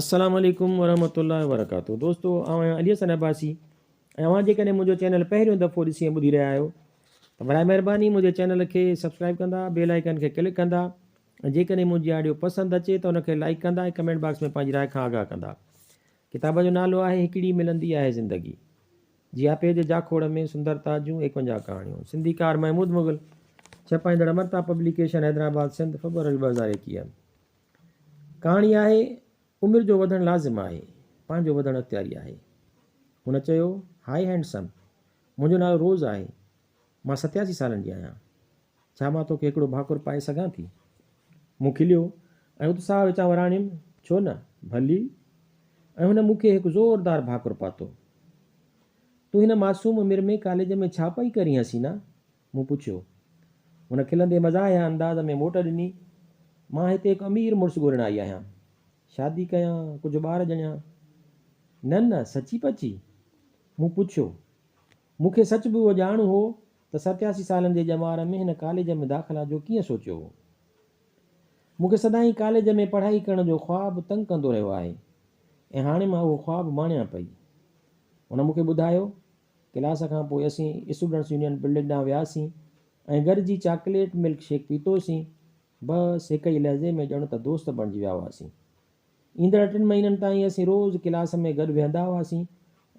अस्सलाम वालेकुम वरहमतुल्लाहि वबरकातुहू। दोस्तों आउं अली हसन अब्बासी ऐं अव्हां जेकॾहिं मुंहिंजो चैनल पहिरियों दफ़ो ॾिसी ऐं ॿुधी रहिया आहियो त बराए महिरबानी मुंहिंजे चैनल खे सब्सक्राइब कंदा, बेल आइकन खे क्लिक कंदा ऐं जेकॾहिं मुंहिंजी ऑडियो पसंदि अचे त उनखे लाइक कंदा ऐं कमेंट बॉक्स में पंहिंजी राय खां आगाह कंदा। किताब जो नालो आहे हिकिड़ी मिलंदी आहे ज़िंदगी। जिया पेज जाखोड़ में सुंदरता जूं 51 कहाणियूं। सिंधीकार महमूद मुग़ल, छपाईंदड़ मरता पब्लिकेशन हैदराबाद सिंध, फ़रवरी 2021। कहाणी आहे उमिरि जो वधणु लाज़िम आहे, पंहिंजो वधणु अख़्तियारी आहे। हुन चयो, हाय हैंडसम, मुंहिंजो नालो रोज़ आहे, मां 87 सालनि जी आहियां। छा मां तोखे हिकिड़ो भाकुर पाए सघां थी? मूं खिलियो ऐं उत्साह विचां वराणियुमि, छो न, भली। ऐं हुन मूंखे हिकु ज़ोरदार भाकुर पातो। तूं हिन मासूम उमिरि में कॉलेज में छा पई करीं हसीना? मूं पुछियो। हुन खिलंदे मज़ाहिया अंदाज़ में मोट ॾिनी, मां हिते हिकु अमीर मुड़ुसु ॻोल्हण आई आहियां, शादी कयां, कुझु ॿार ॼणियां। न न, सची पची? मूं पुछियो। मूंखे सच बि उहो ॼाण हो त 87 सालनि जे ॼमार में हिन कॉलेज में दाख़िला जो कीअं सोचियो हो। मूंखे सदाईं कॉलेज में पढ़ाई करण जो ख़्वाबु तंग कंदो रहियो आहे ऐं हाणे मां उहो ख़्वाबु माणियां पई। हुन मूंखे ॿुधायो, क्लास खां पोइ असीं स्टूडेंट्स यूनियन बिल्डिंग ॾांहुं वियासीं ऐं गॾिजी चॉकलेट मिल्क शेक पीतोसीं। बसि हिक ई लहज़े में ॼण त दोस्त बणिजी विया हुआसीं। ईंदड़ 3 महीननि ताईं असीं रोज़ु क्लास में गॾु वेहंदा हुआसीं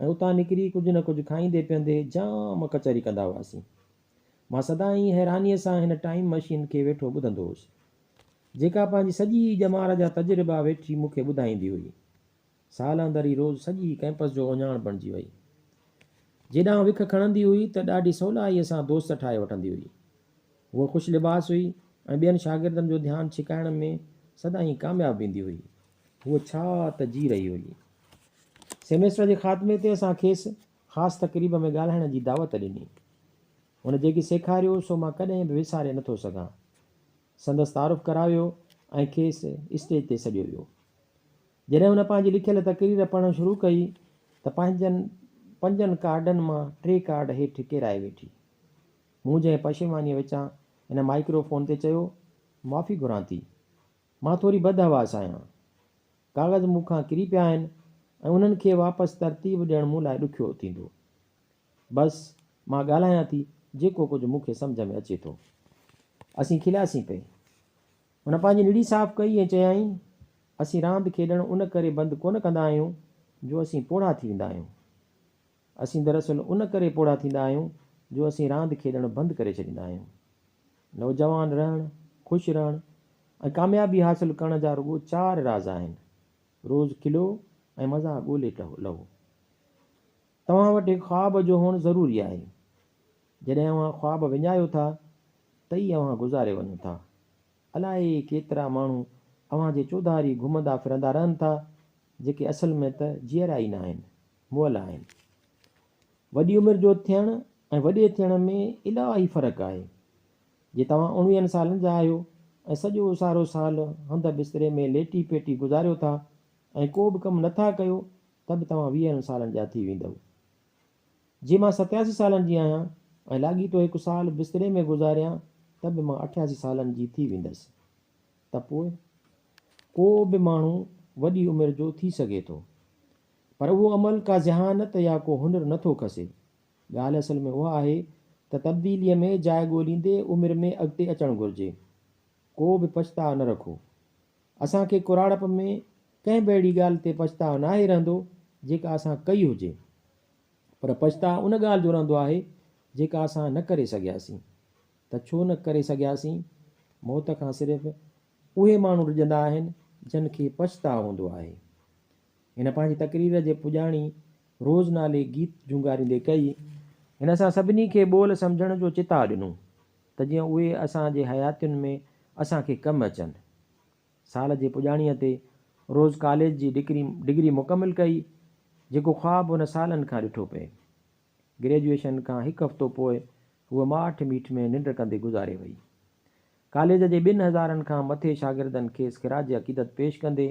ऐं उतां निकिरी कुझु न कुझु खाईंदे पीअंदे जाम कचहरी कंदा हुआसीं। मां सदाईं हैरानीअ सां हिन टाइम मशीन खे वेठो ॿुधंदो हुउसि, जेका पंहिंजी सॼी ॼमार जा तजुर्बा वेठी मूंखे ॿुधाईंदी हुई। साल अंदरि ई रोज़ु सॼी कैंपस जो उञाण बणिजी वई। जेॾां विख खणंदी हुई त ॾाढी सवलाईअ सां दोस्त ठाहे वठंदी हुई। उहा ख़ुशि लिबास हुई ऐं ॿियनि शागिर्दनि जो ध्यानु छिकाइण में सदाईं कामयाबु ईंदी हुई। उहा छा त जी रही हुई। सेमेस्टर जे ख़ात्मे ते असां खेसि ख़ासि तक़रीब में ॻाल्हाइण जी दावत ॾिनी। हुन जेकी सेखारियो सो मां कॾहिं बि विसारे नथो सघां। संदसि तारुफ़ करायो ऐं खेसि स्टेज ते सॼो वियो। जॾहिं हुन पंहिंजी लिखियल तक़रीर पढ़णु शुरू कई त पंहिंजनि 5 कार्डनि मां 3 कार्ड हेठि किराए वेठी। मूं जंहिं पशेमानीअ विचां हिन माइक्रोफोन ते चयो, माफ़ी घुरां थी, मां थोरी बदहवास आहियां। कागज़ मूंखां किरी पिया आहिनि ऐं उन्हनि खे वापसि तरतीब ॾियणु मूं लाइ ॾुखियो थींदो। बसि मां ॻाल्हायां थी जेको कुझु मूंखे सम्झ में अचे थो। असीं खिलियासीं पिए। हुन पंहिंजी निड़ी साफ़ कई ऐं चयाईं, असीं रांदि खेॾणु उन करे बंदि कोन कंदा आहियूं जो असीं पोढ़ा थी वेंदा आहियूं। असीं दरअसल उन करे पोढ़ा थींदा आहियूं जो असीं रांदि खेॾणु बंदि करे छॾींदा आहियूं। नौजवान रहणु, ख़ुशि रहणु ऐं कामयाबी हासिलु करण जा रुॻो 4 राज़ आहिनि। रोज़ु खिलो ऐं मज़ा ॻोल्हे लहो। तव्हां वटि हिकु ख़्वाब जो हुअणु ज़रूरी आहे। जॾहिं अव्हां ख़्वाब विञायो था त ई अव्हां गुज़ारे वञो था। अलाए केतिरा माण्हू अव्हां जे चौधारी घुमंदा फिरंदा रहनि था, जेके असल में त जीअरा ई न आहिनि, मुअल आहिनि। वॾी उमिरि जो थियणु ऐं वॾे थियण में इलाही फ़र्क़ु आहे। जे तव्हां 19 सालनि जा आहियो ऐं सॼो सारो साल हंध बिस्तरे में लेटी पेटी गुज़ारियो था ऐं को बि कमु नथा कयो त बि तव्हां 20 सालनि जा थी वेंदव। जे मां 87 सालनि जी आहियां ऐं लाॻीतो 1 साल बिस्तरे में गुज़ारियां त बि मां 88 सालनि जी थी वेंदसि। त पोइ को बि माण्हू वॾी उमिरि जो थी सघे थो, पर उहो अमल का ज़हानत या को हुनरु नथो खसे। ॻाल्हि असल में उहा आहे त तब्दीलीअ में जाइ ॻोल्हींदे उमिरि में अॻिते अचणु घुरिजे। को बि पछताव न रखो। असांखे कुराड़प में कंहिं बि अहिड़ी ॻाल्हि ते पछताव न आहे रहंदो जेका असां कई हुजे, पर पछताव उन ॻाल्हि जो रहंदो आहे जेका असां न करे सघियासीं। त छो न करे सघियासीं? मौत खां सिर्फ़ु उहे माण्हू ॾिजंदा आहिनि जिन खे पछताव हूंदो आहे। हिन पंहिंजी तक़रीर जे पुॼाणी रोज़ नाले गीत जूंगारींदे कई। हिन सां सभिनी खे ॿोल सम्झण जो चिता ॾिनो त जीअं उहे असांजे हयातियुनि में असांखे कमु अचनि। साल जे पुॼाणीअ ते रोज़ कॉलेज जी डिग्री मुकमिल कई, जेको ख़्वाबु हुन सालनि खां ॾिठो पिए। ग्रेजुएशन खां 1 हफ़्तो पोइ हूअ माठ मीठ में निंड कंदे गुज़ारे वई। कॉलेज जे 2000 खां मथे शागिर्दनि खे ख़िराज अक़ीदत पेश कंदे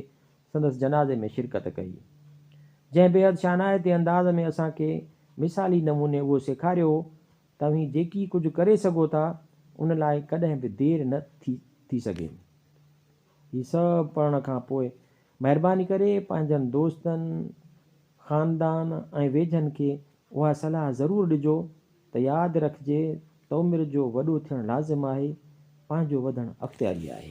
संदसि जनाज़े में शिरकत कई। जंहिं बेहद शानाइते अंदाज़ में असांखे मिसाली नमूने उहो सेखारियो, तव्हीं जेकी कुझु करे सघो था उन लाइ कॾहिं बि देरि न थी सघे। हीउ सभु पढ़ण खां पोइ महिरबानी करे पंहिंजनि दोस्तनि ख़ानदान ऐं वेझनि खे उहा सलाह ज़रूरु ॾिजो त यादि रखिजे त उमिरि जो वॾो थियणु लाज़िम आहे, पंहिंजो वधणु अख़्तियारी आहे।